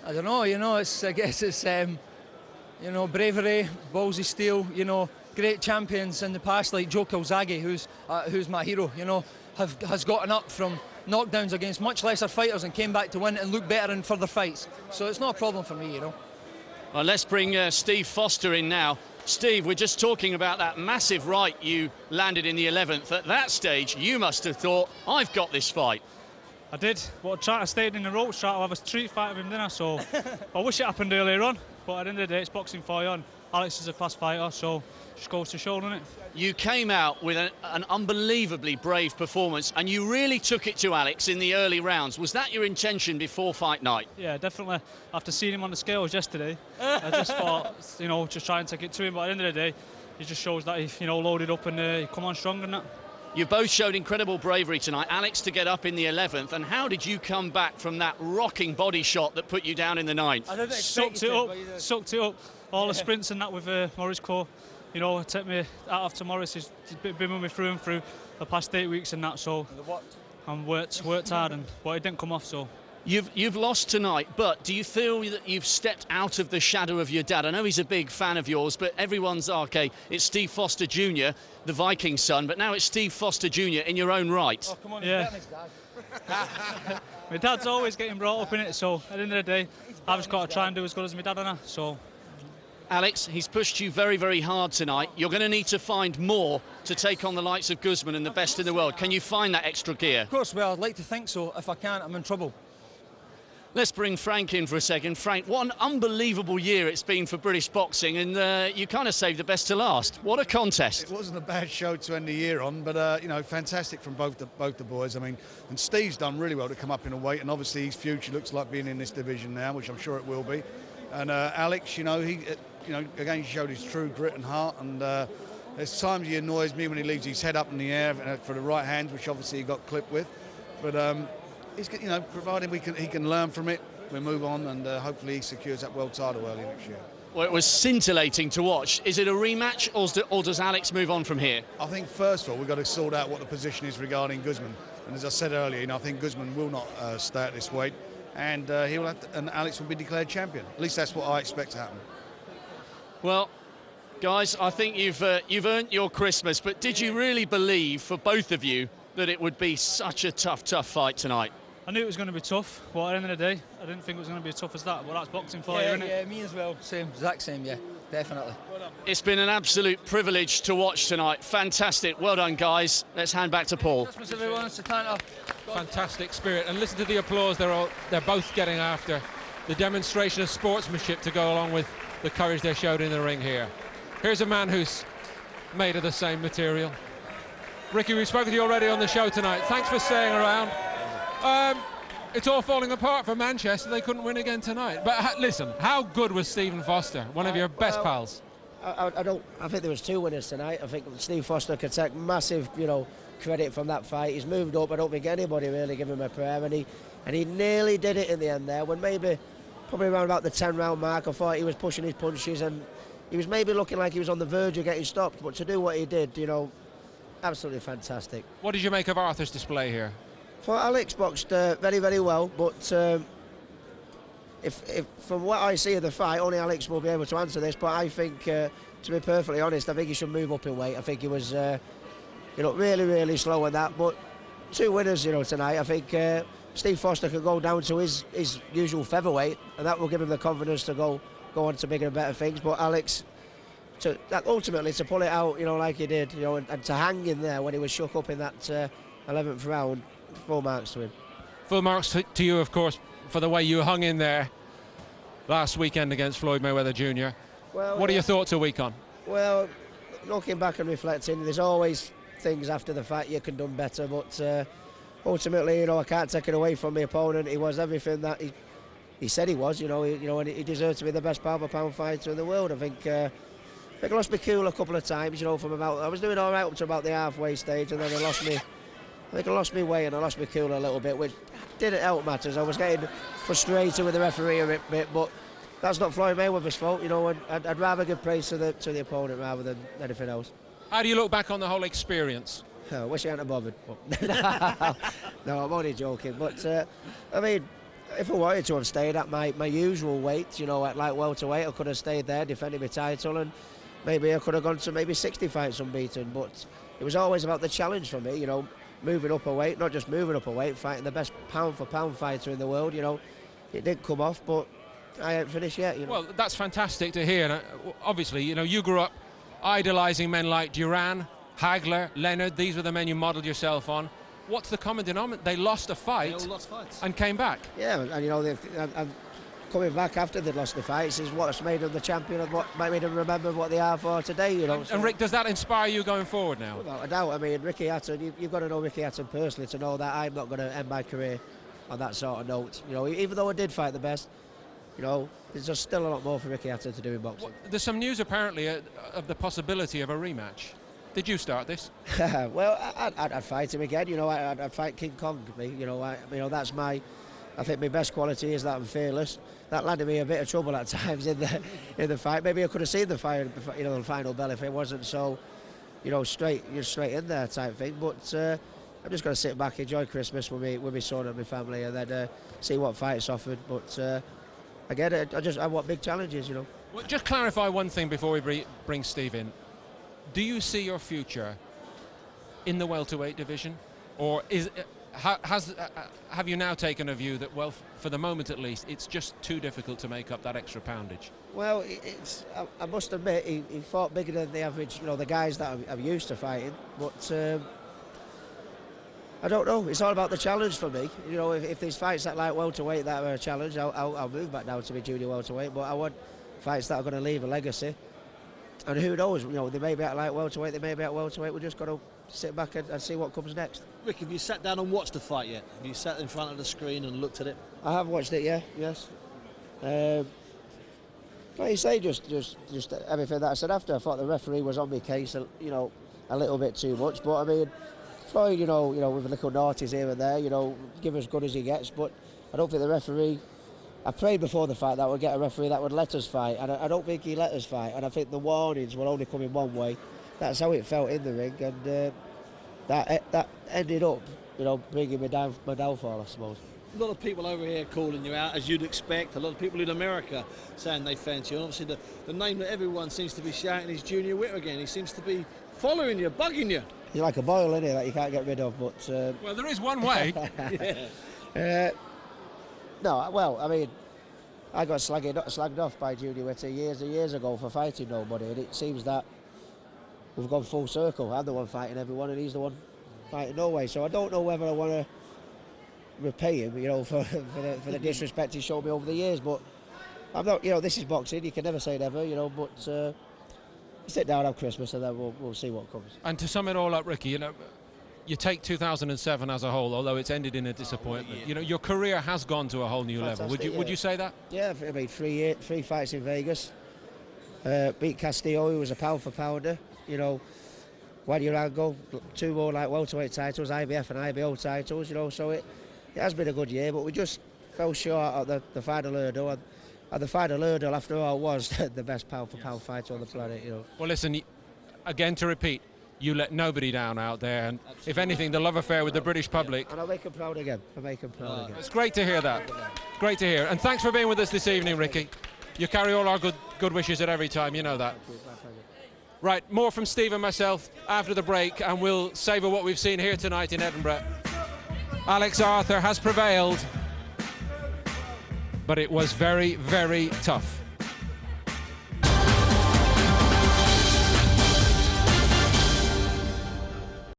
I don't know, you know, I guess it's, you know, bravery, ballsy steel, you know, great champions in the past like Joe Calzaghe, who's my hero, you know, has gotten up from knockdowns against much lesser fighters and came back to win and look better in further fights. So it's not a problem for me, you know. Well, let's bring Steve Foster in now. Steve, we're just talking about that massive right you landed in the 11th. At that stage, you must have thought, I've got this fight. I did, but I tried to stay in the ropes, tried to have a street fight with him, didn't I? So I wish it happened earlier on, but at the end of the day, it's boxing for you, and Alex is a class fighter, so just goes to show, doesn't it? You came out with an unbelievably brave performance, and you really took it to Alex in the early rounds. Was that your intention before fight night? Yeah, definitely. After seeing him on the scales yesterday, I just thought, you know, just try and take it to him, but at the end of the day, he just shows that he, you know, loaded up and he come on strong and that. You both showed incredible bravery tonight. Alex to get up in the 11th, and how did you come back from that rocking body shot that put you down in the 9th? I didn't expect sucked it up. All the sprints and that with Maurice Coe, you know, take me out after Maurice. He's been with me through and through the past 8 weeks and that, so and worked hard, but it didn't come off, so. You've lost tonight, but do you feel that you've stepped out of the shadow of your dad? I know he's a big fan of yours, but everyone's, okay, it's Steve Foster Jr., the Viking son, but now it's Steve Foster Jr. in your own right. Oh, come on, yeah. His dad. My dad's always getting brought up in it, so at the end of the day, I've just got to try and do as good as my dad and so. Alex, he's pushed you very, very hard tonight. You're going to need to find more to take on the likes of Guzman and the best in the world. Can you find that extra gear? Of course, well, I'd like to think so. If I can't, I'm in trouble. Let's bring Frank in for a second. Frank, what an unbelievable year it's been for British boxing, and you kind of saved the best to last. What a contest. It wasn't a bad show to end the year on, but, you know, fantastic from both the boys. I mean, and Steve's done really well to come up in a weight, and obviously his future looks like being in this division now, which I'm sure it will be. And Alex, you know, again showed his true grit and heart, and there's times he annoys me when he leaves his head up in the air for the right hands, which obviously he got clipped with. But he's, you know, provided he can learn from it, we move on, and hopefully he secures that world title early next year. Well, it was scintillating to watch. Is it a rematch, or does Alex move on from here? I think first of all we've got to sort out what the position is regarding Guzman. And as I said earlier, you know, I think Guzman will not stay at this weight, and and Alex will be declared champion. At least that's what I expect to happen. Well, guys, I think you've earned your Christmas, but did you really believe, for both of you, that it would be such a tough fight tonight? I knew it was going to be tough, but at the end of the day, I didn't think it was going to be as tough as that. But that's boxing for you, isn't it? Yeah, me as well. Same, exact same, yeah, definitely. It's been an absolute privilege to watch tonight. Fantastic. Well done, guys. Let's hand back to Paul. Christmas, everyone. Fantastic spirit, and listen to the applause they're both getting after. The demonstration of sportsmanship to go along with the courage they showed in the ring here. Here's a man who's made of the same material. Ricky, we've spoken to you already on the show tonight. Thanks for staying around. It's all falling apart for Manchester. They couldn't win again tonight. But listen, how good was Stephen Foster, one of your best pals? I think there was two winners tonight. I think Steve Foster could take massive, you know, credit from that fight. He's moved up. I don't think anybody really gave him a prayer, and he nearly did it in the end there. When probably around about the 10-round mark, I thought he was pushing his punches, and he was maybe looking like he was on the verge of getting stopped. But to do what he did, you know, absolutely fantastic. What did you make of Arthur's display here? For Alex boxed very, very well, but if from what I see of the fight, only Alex will be able to answer this. But I think, to be perfectly honest, I think he should move up in weight. I think he was, you know, really, really slow in that. But two winners, you know, tonight. I think Steve Foster could go down to his usual featherweight, and that will give him the confidence to go on to bigger and better things. But Alex, ultimately to pull it out, you know, like he did, you know, and to hang in there when he was shook up in that 11th round. Full marks to him. Full marks to you, of course, for the way you hung in there last weekend against Floyd Mayweather Jr. Well, what are your thoughts a week on? Well, looking back and reflecting, there's always things after the fact you could have done better, but ultimately, you know, I can't take it away from the opponent. He was everything that he said he was, you know, and he deserved to be the best pound-for-pound fighter in the world. I think I lost my cool a couple of times, you know, I was doing all right up to about the halfway stage, and then I lost my way and I lost my cool a little bit, which didn't help matters. I was getting frustrated with the referee a bit, but that's not Floyd Mayweather's fault, you know, and I'd rather give praise to the opponent rather than anything else. How do you look back on the whole experience? I wish I hadn't bothered. No, I'm only joking. But, I mean, if I wanted to have stayed at my usual weight, you know, at like welterweight, I could have stayed there, defending my title, and maybe I could have gone to maybe 60 fights unbeaten. But it was always about the challenge for me, you know, moving up a weight, not just moving up a weight, fighting the best pound-for-pound fighter in the world, you know. It did come off, but I ain't finished yet, you know. Well, that's fantastic to hear. And obviously, you know, you grew up idolising men like Duran, Hagler, Leonard. These were the men you modelled yourself on. What's the common denominator? They lost a fight. They all lost fights. And came back. Yeah, and you know, and coming back after they'd lost the fights is what's made them the champion and what made them remember what they are for today, you know. And Rick, does that inspire you going forward now? Without a doubt. I mean, Ricky Hatton, you've got to know Ricky Hatton personally to know that I'm not going to end my career on that sort of note. You know, even though I did fight the best, you know, there's just still a lot more for Ricky Hatton to do in boxing. There's some news apparently of the possibility of a rematch. Did you start this? Well, I'd fight him again. You know, I'd fight King Kong. You know, that's my. I think my best quality is that I'm fearless. That landed me a bit of trouble at times in the fight. Maybe I could have seen the fight, you know, the final bell if it wasn't so, you know, straight in there type thing. But I'm just going to sit back, enjoy Christmas with my son and my family, and then see what fights offered. But again, I want big challenges, you know. Well, just clarify one thing before we bring Steve in. Do you see your future in the welterweight division, or have you now taken a view that, well, for the moment at least, it's just too difficult to make up that extra poundage? Well, I must admit, he fought bigger than the average, you know, the guys that I'm used to fighting. But I don't know. It's all about the challenge for me. You know, if there's fights at light welterweight that are a challenge, I'll move back down to be junior welterweight. But I want fights that are going to leave a legacy. And who knows? You know, they may be at light welterweight, they may be at welterweight. We're just got to sit back and see what comes next. Rick, have you sat down and watched the fight yet? Have you sat in front of the screen and looked at it? I have watched it, yeah, yes. Like you say, just everything that I said after. I thought the referee was on my case, you know, a little bit too much. But I mean, Floyd, you know, with little naughties here and there, you know, give as good as he gets. But I don't think the referee. I prayed before the fight that we'd get a referee that would let us fight, and I don't think he let us fight. And I think the warnings were only coming one way. That's how it felt in the ring, and that ended up, you know, bringing me down my downfall, I suppose. A lot of people over here calling you out, as you'd expect. A lot of people in America saying they fancy you. And obviously the name that everyone seems to be shouting is Junior Witter again. He seems to be following you, bugging you. He's like a boil in here that you can't get rid of, but... well, there is one way. No, well, I mean, I got slagged off by Junior Witter years and years ago for fighting nobody, and it seems that we've gone full circle. I'm the one fighting everyone, and he's the one fighting no way. So I don't know whether I want to repay him, you know, for the disrespect he showed me over the years. But I'm not, you know, this is boxing. You can never say never, you know. But sit down, have Christmas, and then we'll see what comes. And to sum it all up, Ricky, you know, you take 2007 as a whole, although it's ended in a disappointment. You know, your career has gone to a whole new level. Would you say that? Yeah, I mean, 3 fights in Vegas. Beat Castillo, who was a pound for pounder. You know, Guadirango, 2 more like welterweight titles, IBF and IBO titles. You know, so it has been a good year, but we just fell short at the final hurdle. And the final hurdle, after all, was the best pound for pound fighter on the planet. You know. Well, listen, again to repeat. You let nobody down out there, and if anything, the love affair with the British public. And I'll make them proud again. Again. It's great to hear that. Great to hear. And thanks for being with us this evening, Ricky. You carry all our good wishes at every time, you know that. Right, more from Steve and myself after the break, and we'll savour what we've seen here tonight in Edinburgh. Alex Arthur has prevailed, but it was very, very tough.